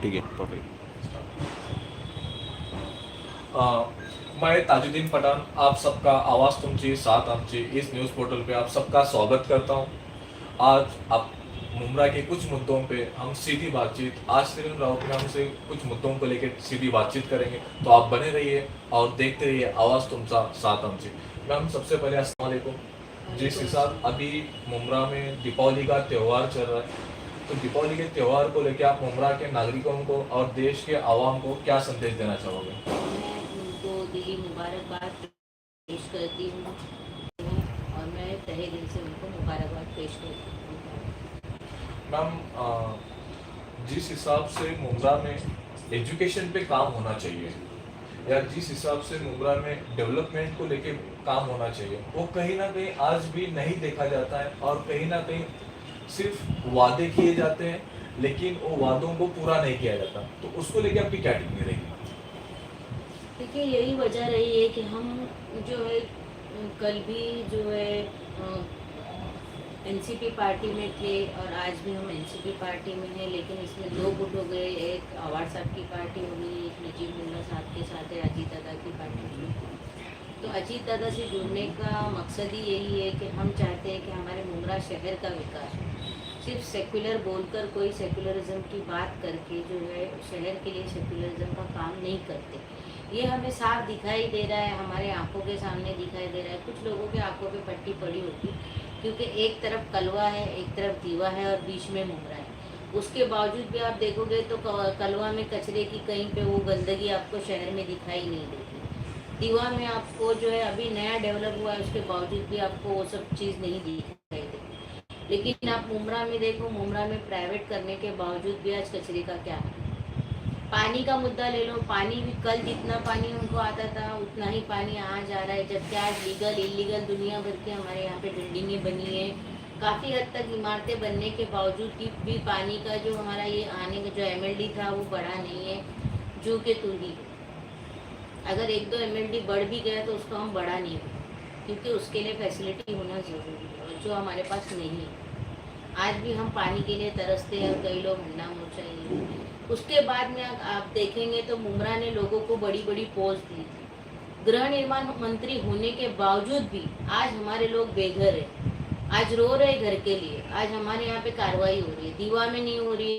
ठीक है परफेक्ट। मैं ताजुद्दीन पठान आप सबका आवाज़ तुमची साथ आमची इस न्यूज़ पोर्टल पे आप सबका स्वागत करता हूँ। आज आप मुमरा के कुछ मुद्दों पे हम सीधी बातचीत आज सिर्फ राउत में हमसे कुछ मुद्दों को लेकर सीधी बातचीत करेंगे, तो आप बने रहिए और देखते रहिए आवाज़ तुमचा साथ आमची। मैम सबसे पहले अस्सलाम वालेकुम। जिस हिसाब अभी मुमरा में दीपावली का त्यौहार चल रहा है, तो दीपावली के त्यौहार को लेकर आप मुमरा के नागरिकों को और देश के आवाम को क्या संदेश देना चाहोगे? मैं उनको दिली मुबारकबाद पेश करती हूँ और मैं तहे दिल से उनको मुबारकबाद पेश करती हूँ। मैम जिस हिसाब से मुमरा में एजुकेशन पे काम होना चाहिए या जिस हिसाब से मुमरा में डेवलपमेंट को लेके काम होना चाहिए, वो कहीं ना कहीं आज भी नहीं देखा जाता है और कहीं ना कहीं सिर्फ वादे किए जाते हैं, लेकिन वो वादों को पूरा नहीं किया जाता। तो उसको लेके आपकी क्या टिप्पणी रहेगी? देखिए यही वजह रही है कि हम जो है कल भी जो है एनसीपी पार्टी में थे और आज भी हम एनसीपी पार्टी में हैं, लेकिन इसमें दो गुट हो गए। एक आवार साहब की पार्टी हो गई, एक नजीब मुल्ला साहब के साथ है अजीत दादा की पार्टी हो गई। तो अजीत दादा से जुड़ने का मकसद ही यही है कि हम चाहते हैं कि हमारे मुमरा शहर का विकास हो। सिर्फ सेकुलर बोलकर कोई सेकुलरिज्म की बात करके जो है शहर के लिए सेकुलरिज्म का काम नहीं करते। ये हमें साफ दिखाई दे रहा है, हमारे आंखों के सामने दिखाई दे रहा है। कुछ लोगों के आंखों पे पट्टी पड़ी होगी क्योंकि एक तरफ कलवा है, एक तरफ दीवा है और बीच में मुमरा है। उसके बावजूद भी आप देखोगे तो कलवा में कचरे की कहीं पे वो गंदगी आपको शहर में दिखाई नहीं देगी। दीवा में आपको जो है अभी नया डेवलप हुआ है, उसके बावजूद भी आपको वो सब चीज़ नहीं दिखाई देगी। लेकिन आप मुमरा में देखो, मुमरा में प्राइवेट करने के बावजूद भी आज कचरे का क्या है। पानी का मुद्दा ले लो, पानी भी कल जितना पानी उनको आता था उतना ही पानी आज आ रहा है, जबकि आज लीगल इलीगल दुनिया भर के हमारे यहाँ पे बिल्डिंगें बनी है। काफ़ी हद तक इमारतें बनने के बावजूद भी पानी का जो हमारा ये आने का जो एमएलडी था वो बढ़ा नहीं है, जो कि तू ही अगर एक दो एमएलडी बढ़ भी गया तो उसको हम बढ़ा नहीं, क्योंकि उसके लिए फैसिलिटी होना ज़रूरी है और जो हमारे पास नहीं है। आज भी हम पानी के लिए तरसते हैं और कई लोग हंडा मोर्चा चाहिए। उसके बाद में आप देखेंगे तो मुमरा ने लोगों को बड़ी बड़ी पोस्ट दी थी। गृह निर्माण मंत्री होने के बावजूद भी आज हमारे लोग बेघर है, आज रो रहे घर के लिए। आज हमारे यहाँ पे कार्रवाई हो रही है, दीवा में नहीं हो रही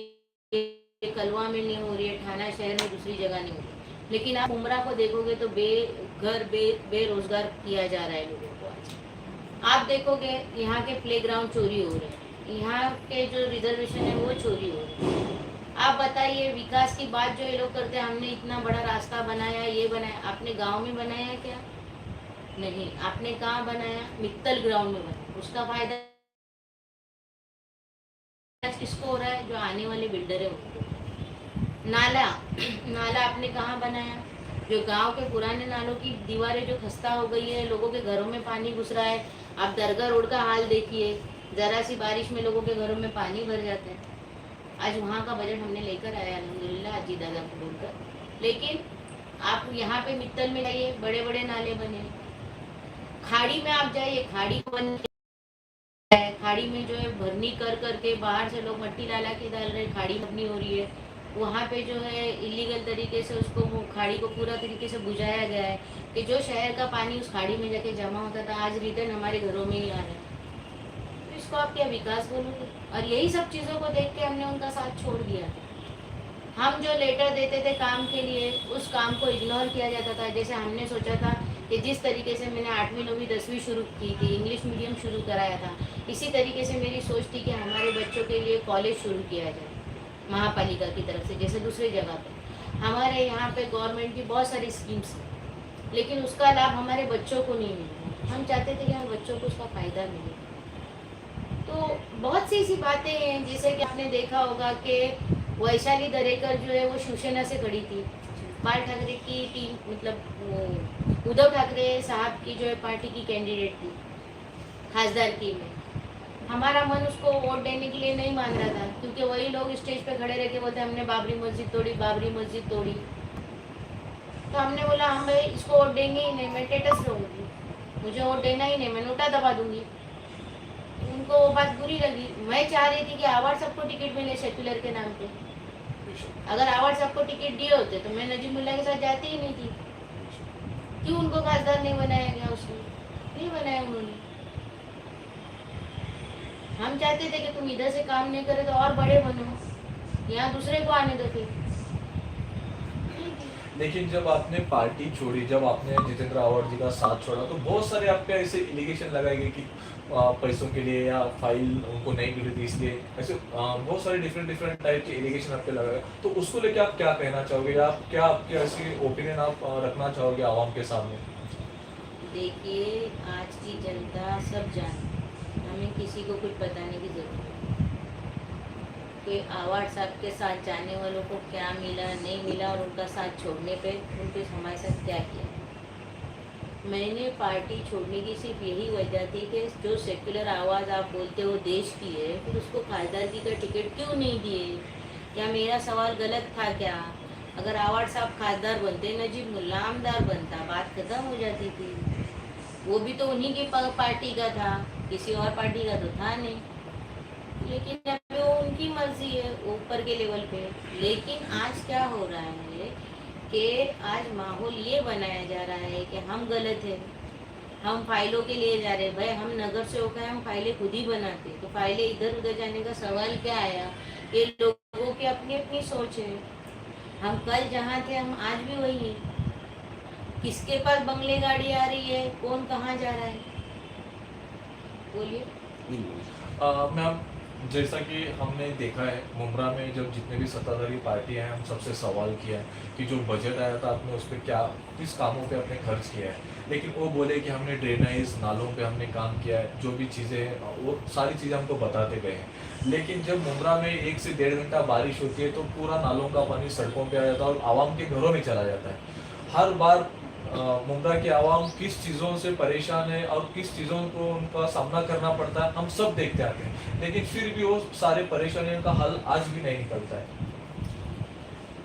है, कलवा में नहीं हो रही है, थाना शहर में दूसरी जगह नहीं हो रही। लेकिन आप मुमरा को देखोगे तो बेरोजगार किया जा रहा है लोगों को। आज आप देखोगे यहाँ के प्लेग्राउंड चोरी हो रहे हैं, यहाँ के जो रिजर्वेशन है वो चोरी हो रहे हैं। आप बताइए, विकास की बात जो ये लोग करते हैं, हमने इतना बड़ा रास्ता बनाया, ये बनाया, आपने गांव में बनाया है क्या? नहीं। आपने कहाँ बनाया? मित्तल ग्राउंड में बनाया। उसका फायदा किसको हो रहा है? जो आने वाले बिल्डर है उनको। नाला नाला आपने कहाँ बनाया? जो गांव के पुराने नालों की दीवारें जो खस्ता हो गई है, लोगों के घरों में पानी घुस रहा है। आप दरगाह रोड का हाल देखिए, जरा सी बारिश में लोगों के घरों में पानी भर जाते हैं। आज वहाँ का बजट हमने लेकर आया अल्हम्दुलिल्लाह अजीत दादा को बोलकर। लेकिन आप यहाँ पे मित्तल में जाइए, बड़े बड़े नाले बने। खाड़ी में आप जाइए, खाड़ी बन है, खाड़ी में जो है भरनी कर करके बाहर से लोग मट्टी लाला के डाल रहे, खाड़ी भरनी हो रही है। वहाँ पे जो है इलीगल तरीके से उसको खाड़ी को पूरा तरीके से बुझाया गया है कि जो शहर का पानी उस खाड़ी में जाके जमा होता था, आज रिटर्न हमारे घरों में ही आ रहा है। तो इसको आप क्या विकास बोलोगे? और यही सब चीज़ों को देख के हमने उनका साथ छोड़ दिया। हम जो लेटर देते थे काम के लिए, उस काम को इग्नोर किया जाता था। जैसे हमने सोचा था कि जिस तरीके से मैंने 8वीं 9वीं 10वीं शुरू की थी, इंग्लिश मीडियम शुरू कराया था, इसी तरीके से मेरी सोच थी कि हमारे बच्चों के लिए कॉलेज शुरू किया जाए महापालिका की तरफ से, जैसे दूसरी जगह पे। हमारे यहाँ पे गवर्नमेंट की बहुत सारी स्कीम्स हैं, लेकिन उसका लाभ हमारे बच्चों को नहीं मिला। हम चाहते थे कि हमारे बच्चों को उसका फ़ायदा मिले। तो बहुत सी ऐसी बातें हैं, जैसे कि आपने देखा होगा कि वैशाली दरेकर जो है वो शिवसेना से खड़ी थी। बाल ठाकरे की टीम, मतलब उद्धव ठाकरे साहब की जो है पार्टी की कैंडिडेट थी खासदारकी में। हमारा मन उसको वोट देने के लिए नहीं मान रहा था, क्योंकि वही लोग स्टेज पे खड़े रह के बोलते हमने बाबरी मस्जिद तोड़ी, बाबरी मस्जिद तोड़ी। तो हमने बोला हम भाई इसको वोट देंगे ही नहीं, मैं टेटस रहूँगी, मुझे वोट देना ही नहीं, मैं नोटा दबा दूंगी। उनको वो बात बुरी लगी। मैं चाह रही थी कि आवार सबको टिकट मिले सेक्युलर के नाम पे, बेशक। अगर आवाज सबको टिकट दिए होते तो मैं नजीमुल्ला के साथ जाती ही नहीं थी। क्यों उनको खासदार नहीं बनाया गया? उसने नहीं बनाया उन्होंने। हम चाहते थे कि तुम इधर से काम नहीं करे तो और बड़े बनो, यहाँ दूसरे को आने दो फिर। लेकिन जब आपने पार्टी छोड़ी, जब आपने जितेंद्र आवाड जी का साथ छोड़ा, तो बहुत सारे आप पे ऐसे एलिगेशन लगाए गए कि पैसों के लिए या फाइल उनको नहीं मिली थी इसलिए, ऐसे बहुत सारे डिफरेंट डिफरेंट टाइप के एलिगेशन आप पे लगाए। तो उसको लेके आप क्या कहना चाहोगे, या आप क्या आपके ऐसी ओपिनियन आप रखना चाहोगे आवाम के सामने? देखिए, आज की जनता सब जानती, हमें किसी को कुछ बताने की जरूरत नहीं। कि आवाड साहब के साथ जाने वालों को क्या मिला नहीं मिला, और उनका साथ छोड़ने पे उनके हमारे साथ क्या किया। मैंने पार्टी छोड़ने की सिर्फ यही वजह थी कि जो सेक्युलर आवाज़ आप बोलते हो देश की है, फिर उसको खासदारगी का टिकट क्यों नहीं दिए? क्या मेरा सवाल गलत था क्या? अगर आवाड साहब खासदार बनते, नजीमुल्ला आमदार बनता, बात खत्म हो जाती थी। वो भी तो उन्हीं की पार्टी का था, किसी और पार्टी का तो था नहीं। लेकिन अब वो उनकी मर्जी है ऊपर के लेवल पे। लेकिन आज क्या हो रहा है कि आज माहौल ये बनाया जा रहा है कि हम गलत है, हम फाइलों के लिए जा रहे हैं। भाई हम नगर से होकर हम फाइलें खुद ही बनाते, तो फाइलें इधर उधर जाने का सवाल क्या आया? ये लोगों की अपनी अपनी सोच है। हम कल जहाँ थे हम आज भी वही हैं। किसके पास बंगले गाड़ी आ रही है, कौन कहाँ जा रहा है, बोलिए। मैम, जैसा कि हमने देखा है मुमरा में जब जितने भी सत्ताधारी पार्टियां हैं, हम सबसे सवाल किया है कि जो बजट आया था आपने उस पर क्या, किस कामों पे आपने खर्च किया है। लेकिन वो बोले कि हमने ड्रेनेज नालों पे हमने काम किया है, जो भी चीज़ें हैं वो सारी चीज़ें हमको बताते गए हैं। लेकिन जब मुमरा में 1 से 1.5 घंटा बारिश होती है तो पूरा नालों का पानी सड़कों पे आ जाता है और आवाम के घरों में चला जाता है। हर बार मुमरा के आवाम किस चीज़ों से परेशान है और किस चीज़ों को उनका सामना करना पड़ता है हम सब देखते आते हैं, लेकिन फिर भी वो सारे परेशानियों का हल आज भी नहीं निकलता है।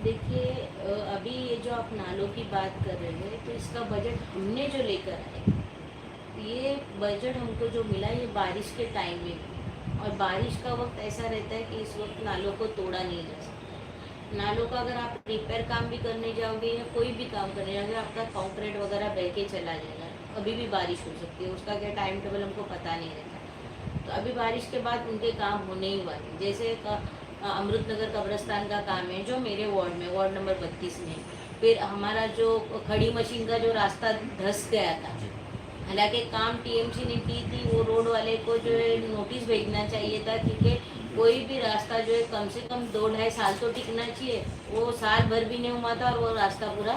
देखिए, अभी ये जो आप नालों की बात कर रहे हैं, तो इसका बजट हमने जो लेकर आए, ये बजट हमको जो मिला ये बारिश के टाइम में, और बारिश का वक्त ऐसा रहता है कि इस वक्त नालों को तोड़ा नहीं जा सकता। नालों का अगर आप रिपेयर काम भी करने जाओगे या कोई भी काम करने जाओगे, आपका कॉन्क्रीट वगैरह बह के चला जाएगा। अभी भी बारिश हो सकती है, उसका क्या टाइम टेबल हमको पता नहीं रहता। तो अभी बारिश के बाद उनके काम होने ही वाले, जैसे अमृतनगर कब्रस्तान का काम है जो मेरे वार्ड में, वार्ड नंबर 32 में। फिर हमारा जो खड़ी मशीन का जो रास्ता धंस गया था, हालांकि काम टीएमसी ने की थी, वो रोड वाले को जो है नोटिस भेजना चाहिए था, क्योंकि कोई भी रास्ता जो है कम से कम 2-2.5 साल तो टिकना चाहिए। वो साल भर भी नहीं हुआ था और वो रास्ता पूरा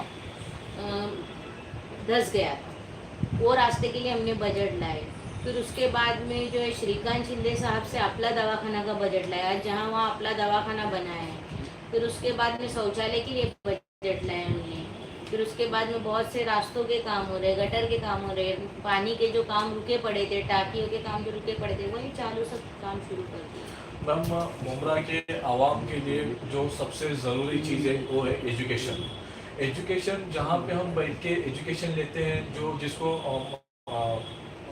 धंस गया था। वो रास्ते के लिए हमने बजट लाए। फिर उसके बाद में जो है श्रीकांत शिंदे साहब से अपला दवाखाना का बजट लाया, जहाँ वहाँ अपला दवाखाना बनाया है। फिर उसके बाद में शौचालय के लिए बजट लाया हमने। फिर उसके बाद में बहुत से रास्तों के काम हो रहे, गटर के काम हो रहे, पानी के जो काम रुके पड़े थे, टाकियों के काम जो रुके पड़े थे, वही चालू सब काम शुरू कर दिए। मैम, मुमरा के आवाम के लिए जो सबसे ज़रूरी चीज़ है वो है एजुकेशन। एजुकेशन जहाँ पे हम बैठ के एजुकेशन लेते हैं, जो जिसको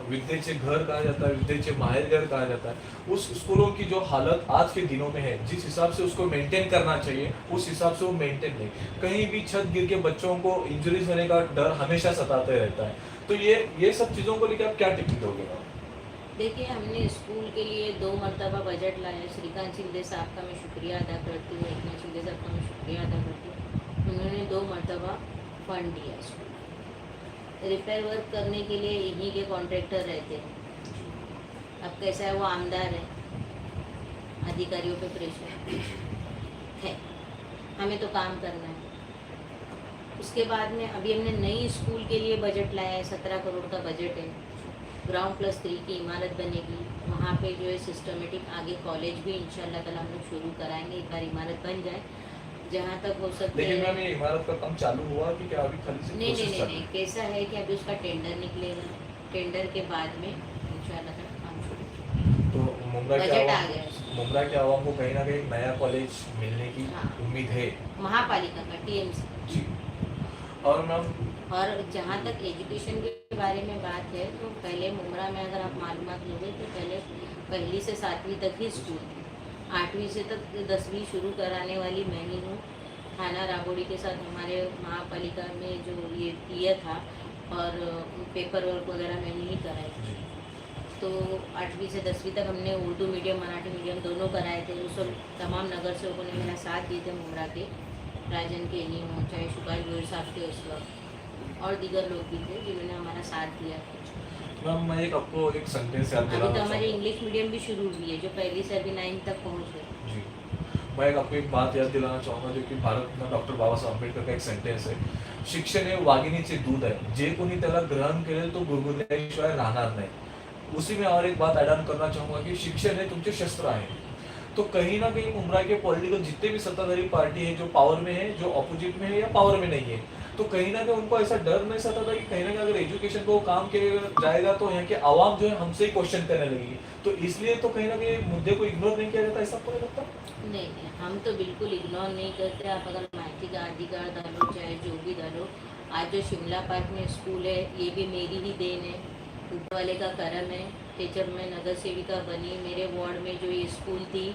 विद्येचे घर कहा जाता है, विद्येचे माहेर घर कहा जाता है, उस स्कूलों की जो हालत आज के दिनों में है, जिस हिसाब से उसको मेंटेन करना चाहिए उस हिसाब से वो मेंटेन नहीं। कहीं भी छत गिर के बच्चों को इंजरीज होने का डर हमेशा सताते रहता है। तो ये सब चीज़ों को लेकर आप क्या टिप्पणी दोगे मैम? देखिए, हमने स्कूल के लिए 2 मरतबा बजट लाया। श्रीकांत शिंदे साहब का मैं शुक्रिया अदा करती हूँ, एकनाथ शिंदे साहब का मैं शुक्रिया अदा करती हूँ। उन्होंने 2 मरतबा फंड दिया स्कूल। रिपेयर वर्क करने के लिए इन्हीं के कॉन्ट्रैक्टर रहते हैं। अब कैसा है, वो आमदार है, अधिकारियों पे प्रेशर है, हमें तो काम करना है। उसके बाद में अभी हमने नई स्कूल के लिए बजट लाया है, 17 करोड़ का बजट है। ग्राउंड +3 की इमारत बनेगी, वहाँ पे जो है सिस्टमेटिक आगे कॉलेज भी इंशाल्लाह ताला हम लोग शुरू कराएंगे। एक बार इमारत बन जाए, जहाँ तक हो सकता है। लेकिन मैम, ये इमारत का काम चालू हुआ कि क्या अभी खाली से नहीं प्रोसेस नहीं चल नहीं, रहा है? कैसा है कि अभी उसका टेंडर निकलेगा, टेंडर के बाद में इंशाल्लाह ताला काम शुरू। तो मुमरा के बजट आ आवाम, गया। मुमरा के आवाम को कहीं ना कहीं नया कॉलेज मिलने की हाँ। उम्मीद है। महापालिका का टीएमसी। जी। और मैम, और जहाँ तक एजुकेशन के बारे में बात है, तो पहले मुमरा में अगर आप मालूमात लोगे तो पहले 1ली से 7वीं तक ही स्कूल थे। 8वीं से तक 10वीं शुरू कराने वाली मैं ही हूँ। थाना राबोड़ी के साथ हमारे महापालिका में जो ये किया था, और पेपर वर्क वगैरह मैंने ही कराए थे। तो 8वीं से 10वीं तक हमने उर्दू मीडियम मराठी मीडियम दोनों कराए थे। उस वक्त तमाम नगर सेवकों ने मेरा साथ दिए थे, मुमरा के राजन के नहीं हो, चाहे सुभाष गोयल साहब थे उस वक्त, और दीगर लोग भी थे जिन्होंने हमारा साथ दिया था। मैम मैं एक आपको एक सेंटेंस याद अभी दिलाना तो हमारी चाहूँगा। इंग्लिश मीडियम भी शुरू हुई है जो पहली से अभी 9 तक पहुँच गई। जी, मैं एक आपको एक बात याद दिलाना चाहूँगा जो की भारत डॉक्टर बाबासाहेब आंबेडकर का एक सेंटेन्स आहे, शिक्षण हे वाघिणीचे दूध आहे, जे कोणी त्याला ग्रहण करेल तो गुरगुरल्याशिवाय राहणार नाही। उसी में और एक बात ऐड ऑन करना चाहूँगा कि शिक्षण है तुमचे शस्त्र आहे। तो कहीं ना कहीं मुमरा के पॉलिटिकल जितने भी सत्ताधारी पार्टी है, जो पावर में है, जो अपोजिट में है या पावर में नहीं है, तो कहीं ना कहीं उनको ऐसा डर नहीं सताता कि कहीं ना कहीं अगर एजुकेशन को काम किया जाएगा तो यहाँ के आवाम जो है हमसे ही क्वेश्चन करने लगेगी, तो इसलिए तो कहीं ना कहीं मुद्दे को इग्नोर नहीं किया जाता, ऐसा आपको नहीं लगता? नहीं नहीं, हम तो बिल्कुल इग्नोर नहीं करते। आप अगर माहिती का अधिकार डालो चाहे जो भी डालो, आज जो शिमला पार्क में स्कूल है ये भी मेरी ही देन है, ऊपर वाले का करम है कि जब मैं नगर सेविका बनी, मेरे वार्ड में जो ये स्कूल थी,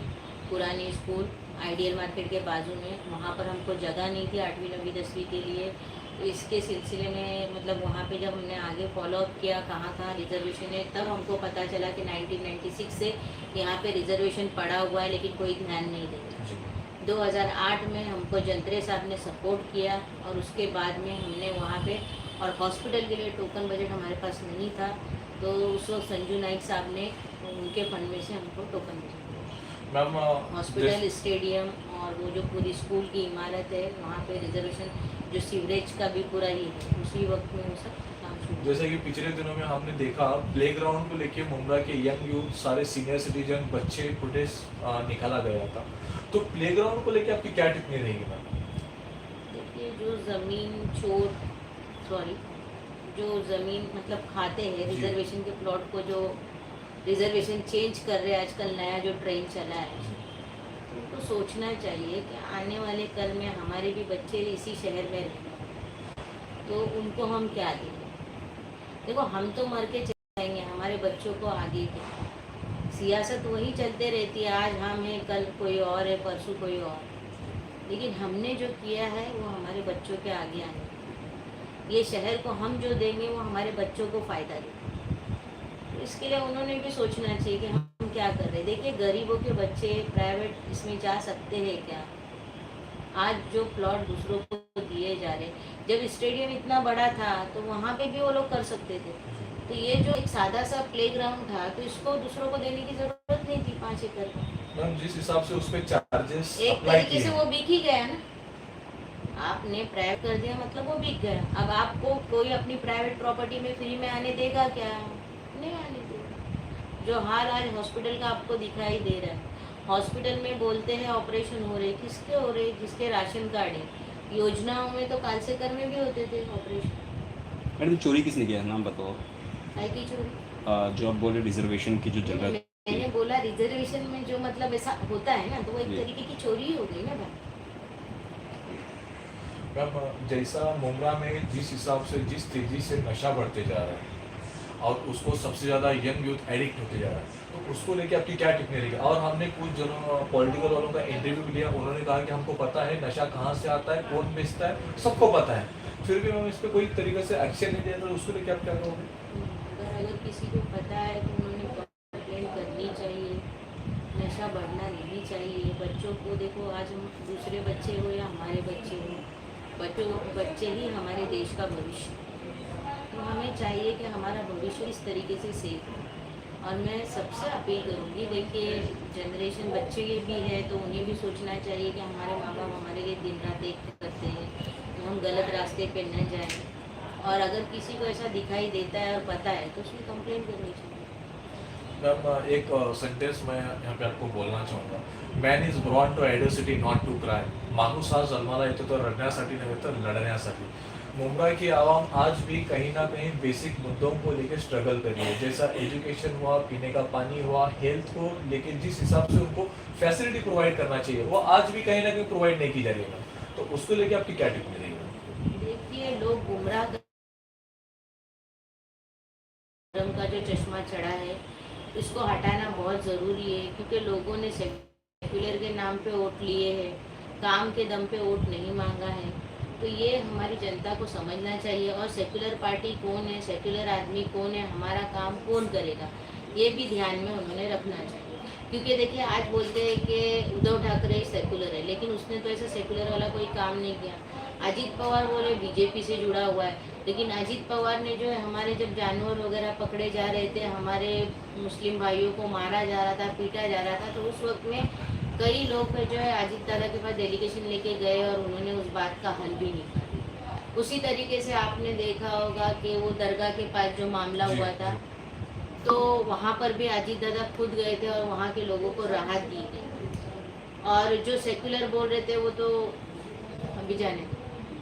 पुरानी स्कूल आइडियल मार्केट के बाजू में, वहाँ पर हमको जगह नहीं थी 8वीं 9वीं 10वीं के लिए। तो इसके सिलसिले में मतलब वहाँ पे जब हमने आगे फॉलोअप किया कहाँ कहाँ रिजर्वेशन है, तब हमको पता चला कि 1996 से यहाँ पे रिजर्वेशन पड़ा हुआ है लेकिन कोई ध्यान नहीं दे रहा। 2008 में हमको जंत्रे साहब ने सपोर्ट किया और उसके बाद में हमने वहाँ पे, और हॉस्पिटल के लिए टोकन बजट हमारे पास नहीं था, तो उस वक्त संजू नाइक साहब ने उनके फंड में से हमको टोकन भेजा। मैम हॉस्पिटल, स्टेडियम और वो जो पूरी स्कूल की इमारत है वहाँ पे रिजर्वेशन, जो सीवरेज का भी पूरा ही है, उसी वक्त में वो सब काम शुरू। जैसे कि पिछले दिनों में हमने देखा प्लेग्राउंड को लेके मुमरा के यंग यूथ, सारे सीनियर सिटीजन, बच्चे प्रोटेस्ट निकाला गया था, तो प्लेग्राउंड को लेके आपकी क्या टिप्पणी रहेगी मैम? देखिए, जो ज़मीन चोर, सॉरी, जो ज़मीन मतलब खाते हैं जी। रिजर्वेशन के प्लॉट को, जो रिजर्वेशन चेंज कर रहे हैं, आजकल नया जो ट्रेंड चला है, तो उनको सोचना चाहिए कि आने वाले कल में हमारे भी बच्चे इसी शहर में रहेंगे, तो उनको हम क्या देंगे? देखो, हम तो मर के चले जाएंगे, हमारे बच्चों को आगे क्या? सियासत वही चलते रहती है, आज हम हैं, कल कोई और है, परसों कोई और, लेकिन हमने जो किया है वो हमारे बच्चों के आगे आने, ये शहर को हम जो देंगे वो हमारे बच्चों को फ़ायदा देगा। तो इसके लिए उन्होंने भी सोचना चाहिए कि हम क्या कर रहे हैं। देखिए, गरीबों के बच्चे प्राइवेट इसमें जा सकते हैं क्या? आज जो प्लॉट दूसरों को दिए जा रहे, जब स्टेडियम इतना बड़ा था तो वहाँ पे भी वो लोग कर सकते थे, तो ये जो एक सादा सा प्लेग्राउंड था तो इसको दूसरों को देने की ज़रूरत नहीं थी 5 एकड़ का। मैम जिस हिसाब से उस पर चार्जेस एक अप्लाई तरीके से किए, वो बिक ही गया ना, आपने प्राइवेट कर दिया मतलब वो बिक गया। अब आपको कोई अपनी प्राइवेट प्रॉपर्टी में फ्री में आने देगा क्या? नहीं आने देगा। जो हाल आज हॉस्पिटल का आपको दिखाई दे रहा है, हॉस्पिटल में बोलते हैं ऑपरेशन हो रहे, किसके हो रहे? जिसके राशन कार्ड है। योजनाओं में तो कालसेकर में भी होते थे ऑपरेशन। मैडम चोरी किसने किया, नाम बताओ। काय की चोरी? जो आप बोल रहे रिजर्वेशन की जो जगह मैंने बोला रिजर्वेशन में जो मतलब ऐसा होता है ना, तो वो एक जी। तरीके की चोरी ही हो गई ना भाई। मैम जैसा मुमरा में जिस हिसाब से जिस तेजी से नशा बढ़ते जा रहा है और उसको सबसे ज़्यादा यंग यूथ एडिक्ट होते जा रहा है, तो उसको लेके आपकी क्या टिप्पणी रहेगी? और हमने कुछ जनों पॉलिटिकल वालों का इंटरव्यू लिया, उन्होंने कहा कि हमको पता है नशा कहाँ से आता है, कौन बेचता है, सबको पता है, फिर भी हम इस पर कोई तरीके से एक्शन नहीं लिया, तो उसको लेके आप क्या कहोगे? अगर किसी को पता है तो उन्होंने कंप्लेंट करनी चाहिए, नशा बढ़ना नहीं चाहिए। बच्चों को देखो, आज हम दूसरे बच्चे हो या हमारे बच्चे हो, बच्चे ही हमारे देश का भविष्य, तो हमें चाहिए कि हमारा भविष्य इस तरीके से सेफ हो। और मैं सबसे अपील करूँगी, देखिए जनरेशन बच्चे ये भी है तो उन्हें भी सोचना चाहिए कि हमारे माँ बाप हमारे लिए दिन रात एक करते हैं, तो हम गलत रास्ते पे न जाएं। और अगर किसी को ऐसा दिखाई देता है और पता है तो उसमें कंप्लेंट करनी चाहिए। मैम एक सेंटेंस मैं यहाँ पे आपको बोलना चाहूँगा, man is born to adversity not to cry. माणूस हा जन्माला येतो तो रडण्यासाठी नव्हे तर लढण्यासाठी। मुंबई की आवाम आज भी कहीं ना कहीं बेसिक मुद्दों को लेकर स्ट्रगल कर रही है, जैसा एजुकेशन हुआ, पीने का पानी हुआ, हेल्थ को लेकर जिस हिसाब से उनको फैसिलिटी प्रोवाइड करना चाहिए वो आज भी कहीं ना कहीं प्रोवाइड नहीं की जा रही है। तो उसको लेकर आपकी क्या टिप्पणी रहेगी? देखिए, लोग गुमराह धर्म का जो चश्मा चढ़ा है इसको हटाना बहुत ज़रूरी है, क्योंकि लोगों ने सेक्युलर के नाम पे वोट लिए हैं, काम के दम पे वोट नहीं मांगा है। तो ये हमारी जनता को समझना चाहिए। और सेक्युलर पार्टी कौन है, सेक्युलर आदमी कौन है, हमारा काम कौन करेगा, ये भी ध्यान में उन्होंने रखना चाहिए। क्योंकि देखिए आज बोलते हैं कि उद्धव ठाकरे सेक्युलर है, लेकिन उसने तो ऐसा सेक्युलर वाला कोई काम नहीं किया। अजीत पवार बोले बीजेपी से जुड़ा हुआ है, लेकिन अजीत पवार ने जो है हमारे जब जानवर वगैरह पकड़े जा रहे थे, हमारे मुस्लिम भाइयों को मारा जा रहा था, पीटा जा रहा था, तो उस वक्त में कई लोग जो है अजीत दादा के पास डेलीगेशन लेके गए और उन्होंने उस बात का हल भी निकाला। उसी तरीके से आपने देखा होगा कि वो दरगाह के पास जो मामला हुआ था, तो वहाँ पर भी अजीत दादा खुद गए थे और वहाँ के लोगों को राहत दी गई। और जो सेक्युलर बोल रहे थे वो तो अभी जाने।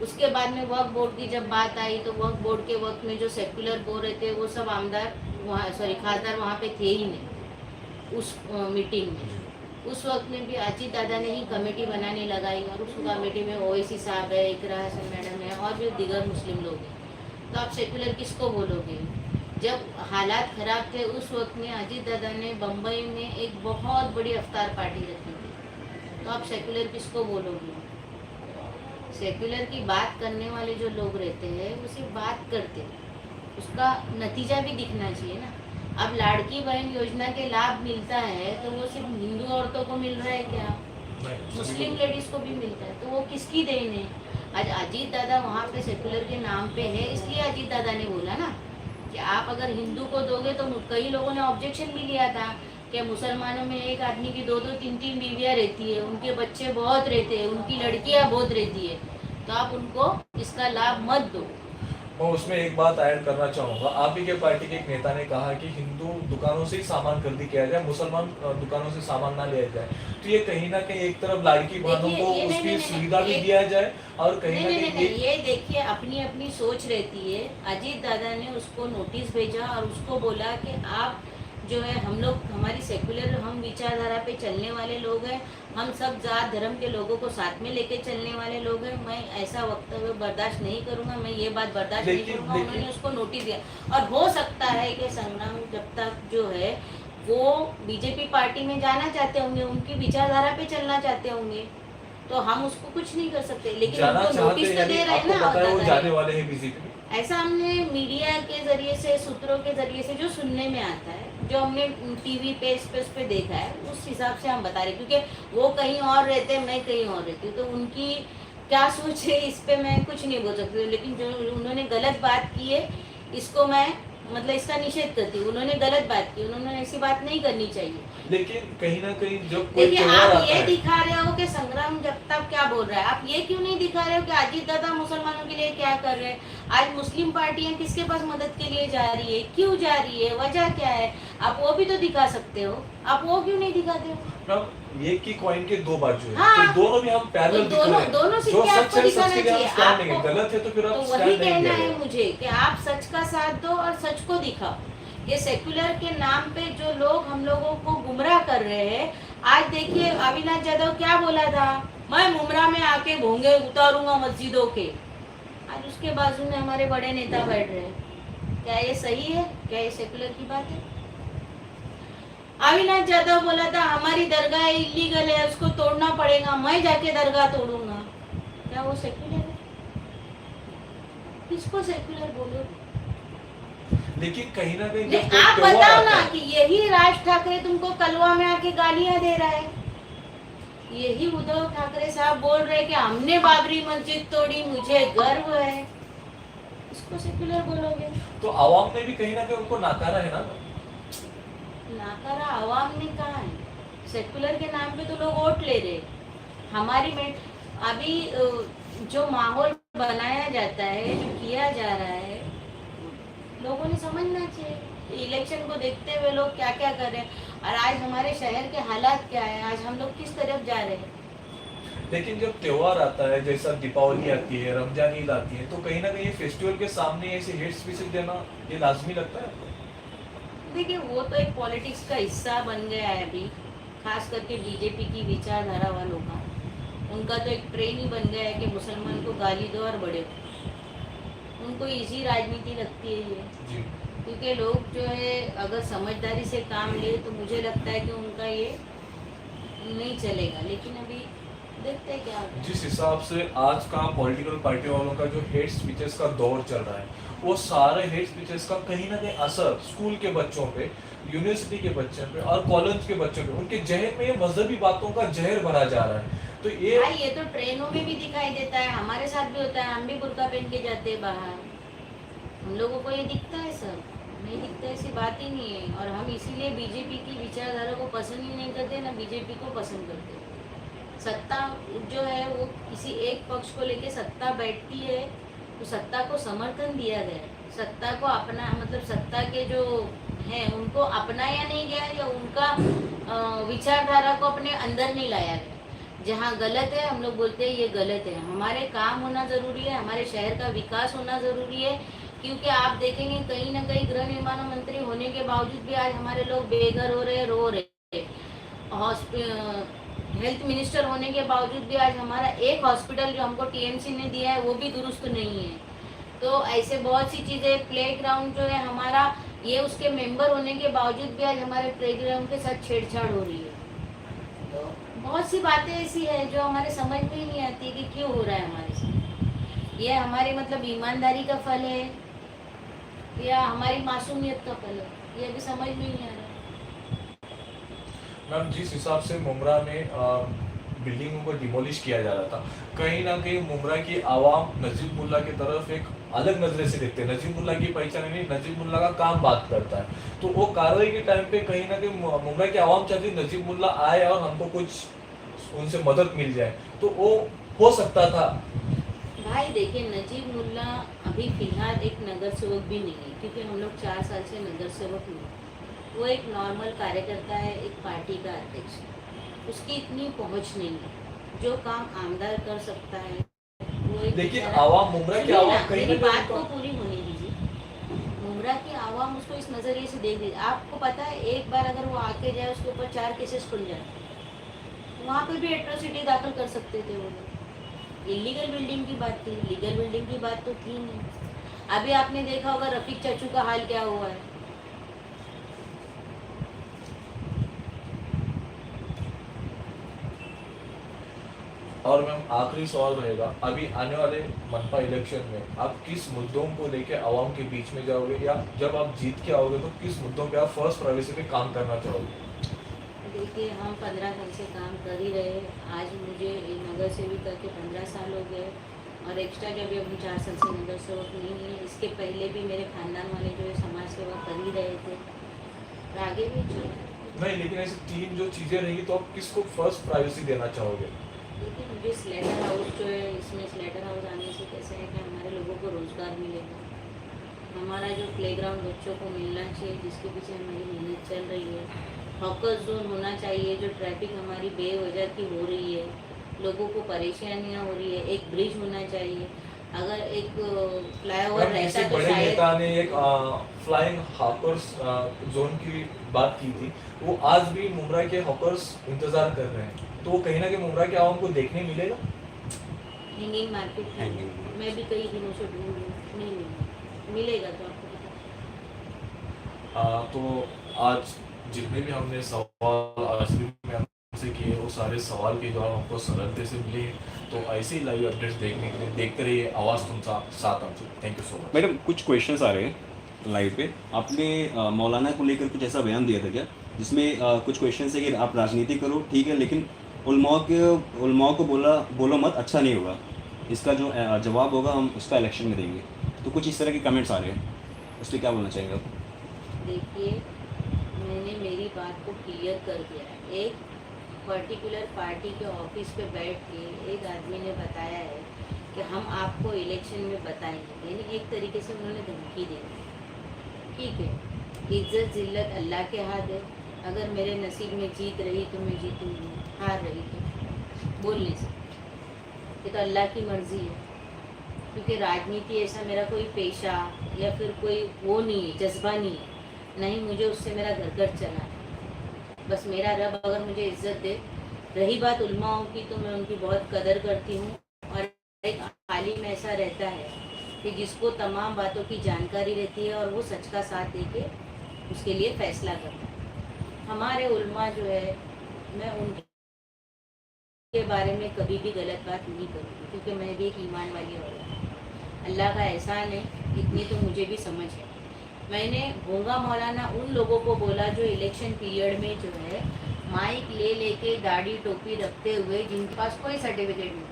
उसके बाद में वक्फ बोर्ड की जब बात आई, तो वक्फ बोर्ड के वक्त में जो सेक्युलर बोल रहे थे वो सब आमदार वहाँ खासदार वहाँ पे थे ही नहीं उस मीटिंग में। उस वक्त में भी अजीत दादा ने ही कमेटी बनाने लगाई और उस कमेटी में ओवैसी साहब है, इकरा हसन मैडम है और जो दीगर मुस्लिम लोग हैं। तो आप सेक्युलर किसको बोलोगे? जब हालात खराब थे उस वक्त में अजीत दादा ने बम्बई में एक बहुत बड़ी अफ्तार पार्टी रखी थी, तो आप सेक्युलर किसको बोलोगे? सेक्युलर की बात करने वाले जो लोग रहते हैं वो सिर्फ बात करते हैं, उसका नतीजा भी दिखना चाहिए ना। अब लाड़की बहन योजना के लाभ मिलता है तो वो सिर्फ हिंदू औरतों को मिल रहा है क्या? मुस्लिम लेडीज को भी मिलता है, तो वो किसकी देन है? आज अजीत दादा वहाँ पे सेक्युलर के नाम पे है, इसलिए अजीत दादा ने बोला ना कि आप अगर हिंदू को दोगे, तो कई लोगों ने ऑब्जेक्शन भी लिया था कि मुसलमानों में एक आदमी की 2-2, 3-3 बीवियाँ रहती है, उनके बच्चे बहुत रहते हैं, उनकी लड़कियाँ बहुत रहती है, तो आप उनको इसका लाभ मत दो। मैं उसमें एक बात ऐड करना चाहूँगा। आप ही के पार्टी के एक नेता ने कहा कि हिंदू दुकानों से ही सामान खरीदी किया जाए, मुसलमान दुकानों से सामान ना लिया जाए। तो ये कहीं ना कहीं एक तरफ लाड़की बहनों को उसकी सुविधा भी दिया जाए और कहीं ना कहीं ये देखिए अपनी अपनी सोच रहती है। अजीत दादा ने उसको नोटिस भेजा और उसको बोला कि आप जो है हम लोग हमारी सेक्युलर हम विचारधारा पे चलने वाले लोग हैं, हम सब जात धर्म के लोगों को साथ में लेके चलने वाले लोग हैं, मैं ऐसा वक्तव्य बर्दाश्त नहीं करूंगा, मैं ये बात बर्दाश्त नहीं करूंगा। उन्होंने उसको नोटिस दिया और हो सकता है कि संग्राम जब तक जो है वो बीजेपी पार्टी में जाना चाहते होंगे, उनकी विचारधारा पे चलना चाहते होंगे, तो हम उसको कुछ नहीं कर सकते, लेकिन उनको नोटिस तो दे रहे हैं ना। जाने वाले हैं बीजेपी, ऐसा हमने मीडिया के जरिए से, सूत्रों के जरिए से जो सुनने में आता है, जो हमने टीवी पे इस पे देखा है, उस हिसाब से हम बता रहे, क्योंकि वो कहीं और रहते हैं, मैं कहीं और रहती हूँ, तो उनकी क्या सोच है इस पे मैं कुछ नहीं बोल सकती हूँ। लेकिन जो उन्होंने गलत बात की है, इसको मैं मतलब इसका निषेध करती हूँ। उन्होंने गलत बात की, उन्होंने ऐसी बात नहीं करनी चाहिए। लेकिन कहीं ना कहीं जब कोई देखिए आप ये दिखा रहे हो कि संग्राम जगताप क्या बोल रहा है, आप ये क्यों नहीं दिखा रहे हो कि अजीत दादा मुसलमानों के लिए क्या कर रहे हैं? आज मुस्लिम पार्टियां किसके पास मदद के लिए जा रही है, क्यों जा रही है, वजह क्या है? आप वो भी तो दिखा सकते हो, आप वो क्यों नहीं दिखाते हो? ये की कॉइन के दो बाजू है, हाँ, तो दोनों भी हम पैरेलल दिखा रहे हैं। दोनों सिक्के आपको दिखाना चाहिए। आपको गलत है तो फिर आप तो वही कहना है मुझे कि आप सच का साथ दो और सच को दिखाओ। ये सेक्युलर के नाम पे जो लोग हम लोगों को गुमराह कर रहे हैं, आज देखिए अविनाश यादव क्या बोला था, मैं मुमरा में आके भोंगे उतारूंगा मस्जिदों के। आज उसके बाजू में हमारे बड़े नेता बैठ रहे हैं। क्या ये सही है? क्या ये सेक्युलर की बात है? अविनाश यादव बोला था हमारी दरगाह इलीगल है, उसको तोड़ना पड़ेगा, मैं जाके दरगाह तोड़ूंगा। क्या वो सेक्युलर है? किसको सेक्युलर बोलोगे? लेकिन कहीं ना कहीं आप बताओ ना कि यही राज ठाकरे तुमको कलवा में आके गालियां दे रहा है, यही उद्धव ठाकरे साहब बोल रहे कि हमने बाबरी मस्जिद तोड़ी, मुझे गर्व है, इसको सेक्युलर बोलोगे? तो आवाम ने भी कहीं ना कहीं उनको नाकारा है ना। नाकारा आवाम ने कहा है, सेक्युलर के नाम पे तो लोग वोट ले रहे। हमारी में अभी जो माहौल बनाया जाता है, जो किया जा रहा है, लोगों ने समझना चाहिए। इलेक्शन को देखते हुए लोग क्या क्या कर रहे हैं और आज हमारे शहर के हालात क्या है, आज हम लोग किस तरफ जा रहे हैं। लेकिन जब त्योहार आता है, जैसा दीपावली आती है, रमजान ईद आती है, तो कहीं ना कहीं फेस्टिवल के सामने ऐसे हेट स्पीच देना ये लाजमी लगता है। देखिए वो तो एक पॉलिटिक्स का हिस्सा बन गया है अभी, खास करके बीजेपी की विचारधारा वालों का। उनका तो एक ट्रेन ही बन गया है कि मुसलमान को गाली दो और बड़े। उनको इजी राजनीति लगती है ये, क्योंकि लोग जो है अगर समझदारी से काम ले तो मुझे लगता है कि उनका ये नहीं चलेगा, लेकिन अभी देखते हैं क्या होता है। जिस हिसाब से आज का पॉलिटिकल पार्टी वालों का जो हेट स्पीचेस का दौर चल रहा है, वो सारे हेट स्पीचेस का कहीं ना कहीं असर स्कूल के बच्चों पे, यूनिवर्सिटी के बच्चों पे और कॉलेज के बच्चों पे, उनके जहन में ये मजहबी बातों का जहर भरा जा रहा है। तो ये हाँ, ये तो ट्रेनों में भी दिखाई देता है, हमारे साथ भी होता है, हम भी बुर्का पहन के जाते हैं बाहर। हम लोगों को ये दिखता है, सब नहीं दिखता, ऐसी बात ही नहीं है। और हम इसीलिए बीजेपी की विचारधारा को पसंद ही नहीं करते, ना बीजेपी को पसंद करते। सत्ता जो है वो किसी एक पक्ष को लेके सत्ता बैठती है, तो सत्ता को समर्थन दिया गया है, सत्ता को अपना मतलब सत्ता के जो हैं उनको अपनाया नहीं गया, या उनका विचारधारा को अपने अंदर नहीं लाया गया। जहाँ गलत है हम लोग बोलते हैं ये गलत है। हमारे काम होना ज़रूरी है, हमारे शहर का विकास होना ज़रूरी है, क्योंकि आप देखेंगे कहीं ना कहीं गृह निर्माण मंत्री होने के बावजूद भी आज हमारे लोग बेघर हो रहे, रो रहे। हेल्थ मिनिस्टर होने के बावजूद भी आज हमारा एक हॉस्पिटल जो हमको टीएमसी ने दिया है वो भी दुरुस्त नहीं है। तो ऐसे बहुत सी चीज़ें, प्ले ग्राउंड जो है हमारा, ये उसके मेंबर होने के बावजूद भी आज हमारे प्ले ग्राउंड के साथ छेड़छाड़ हो रही है। तो बहुत सी बातें ऐसी है जो हमारे समझ में ही नहीं आती कि क्यों हो रहा है हमारे साथ। ये हमारे मतलब ईमानदारी का फल है या हमारी मासूमियत का फल है, ये अभी समझ में नहीं आ रहा है। मैम, जिस हिसाब से मुमरा में बिल्डिंगों को डिमोलिश किया जा रहा था, कहीं ना कहीं मुमरा की आवाम नजीब मुल्ला की तरफ एक अलग नजरे से देखते हैं। नजीब मुल्ला की पहचान नहीं, नजीब मुल्ला का काम बात करता है। तो वो कार्रवाई के टाइम पे कहीं ना कहीं मुमरा की आवाम चाहती है नजीब मुल्ला आए और हमको कुछ उनसे मदद मिल जाए, तो वो हो सकता था। भाई देखिए, नजीब मुल्ला अभी फिलहाल एक नगर सेवक भी नहीं है, क्योंकि हम लोग 4 साल से नगर सेवक नहीं। वो एक नॉर्मल कार्यकर्ता है, एक पार्टी का अध्यक्ष। उसकी इतनी पहुंच नहीं है, जो काम आमदार कर सकता है वो एक। लेकिन आवाम, मुमरा की आवाम कहीं मेरी ना बात को कहीं पूरी होने दीजिए। मुमरा की आवाम उसको इस नज़रिए से देख रही। आपको पता है, एक बार अगर वो आके जाए उसके ऊपर 4 केसेस खुल जाए, वहाँ पे भी एट्रोसिटी दाखिल कर सकते थे वो लोग। इलीगल बिल्डिंग की बात थी, लीगल बिल्डिंग की बात तो थी नहीं। अभी आपने देखा होगा रफीक चाचू का हाल क्या हुआ है। और मैम, आखिरी सवाल रहेगा, अभी आने वाले मनपा इलेक्शन में आप किस मुद्दों को लेके आवाम के बीच में जाओगे, या जब आप जीत के आओगे तो किस मुद्दों पे आप फर्स्ट प्राइवेसी पे काम करना चाहोगे? देखिए, हम 15 साल से काम कर ही रहे। आज मुझे नगर सेविका के 15 साल हो गए, और एक्स्ट्रा जब हम 4 साल से नगर सेवक नहीं है। इसके पहले भी मेरे खानदान वाले जो है समाज सेवा कर ही रहे थे, और आगे भी नहीं, लेकिन ऐसी 3 जो चीजें रहेगी तो आप किसको फर्स्ट प्राइवेसी देना चाहोगे? देखिए, मुझे स्लेटर हाउस जो है, इसमें स्लेटर हाउस आने से कैसे है कि हमारे लोगों को रोज़गार मिलेगा। हमारा जो प्लेग्राउंड बच्चों को मिलना चाहिए, जिसके पीछे हमारी मेहनत चल रही है। हॉकर जोन होना चाहिए, जो ट्रैफिक हमारी बेवजह की हो रही है, लोगों को परेशानियाँ हो रही है। एक ब्रिज होना चाहिए। अगर एक फ्लाईओवर रहता तो बड़े शायद। नेता ने एक फ्लाइंग हॉकर्स जोन की बात की थी, वो आज भी मुमरा के हॉकर्स इंतजार कर रहे हैं, तो वो कहीं ना कहीं मुमरा के आवाम को देखने मिलेगा। हैंगिंग मार्केट Hanging मैं भी कई दिनों से ढूंढ रही हूँ, नहीं मिलेगा तो आपको पता। तो आज जितने भी हमने सवाल आसिफ मैम से किए, वो सारे सवाल के जवाब हमको सरलते से मिले। तो ऐसे ही लाइव अपडेट्स देखने के लिए देखते रहिए आवाज़ तुमसा साथ आमचे। Thank you so much. Madam, कुछ क्वेश्चंस आ रहे हैं लाइव पे। आपने मौलाना को लेकर कुछ ऐसा बयान दिया था क्या, जिसमें कुछ क्वेश्चन है कि आप राजनीति करो ठीक है, लेकिन उलमाओं को बोलो मत, अच्छा नहीं होगा। इसका जो जवाब होगा हम उसका इलेक्शन में देंगे। तो कुछ इस तरह के कमेंट्स आ रहे हैं, उस पर क्या बोलना चाहेंगे आप? देखिए, मैंने मेरी बात को क्लियर कर दिया है। एक पर्टिकुलर पार्टी के ऑफिस पे बैठ के एक आदमी ने बताया है कि हम आपको इलेक्शन में बताएंगे, यानी एक तरीके से उन्होंने धमकी दी। ठीक है, इज्जत जिल्लत अल्लाह के हाथ है। अगर मेरे नसीब में जीत रही तो मैं जीतूंगी, हार रही तो बोल नहीं सकती। ये तो अल्लाह की मर्ज़ी है, क्योंकि राजनीति ऐसा मेरा कोई पेशा या फिर कोई वो नहीं है, जज्बा नहीं है। नहीं, मुझे उससे मेरा घर चला है। बस मेरा रब अगर मुझे इज्जत दे। रही बात उलमाओं की, तो मैं उनकी बहुत कदर करती हूँ। और एक आलिम ऐसा रहता है कि जिसको तमाम बातों की जानकारी रहती है, और वो सच का साथ देके उसके लिए फ़ैसला करता है। हमारे उलमा जो है, मैं उनकी के बारे में कभी भी गलत बात नहीं करूँगी, क्योंकि मैं भी एक ईमान वाली औरत हूँ। अल्लाह का एहसान है, इतनी तो मुझे भी समझ है। मैंने गूंगा मौलाना उन लोगों को बोला जो इलेक्शन पीरियड में जो है माइक ले लेके दाढ़ी टोपी रखते हुए, जिनके पास कोई सर्टिफिकेट नहीं,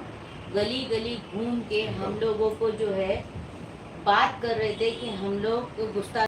गली गली घूम के हम लोगों को जो है बात कर रहे थे कि हम लोग गुस्ताखी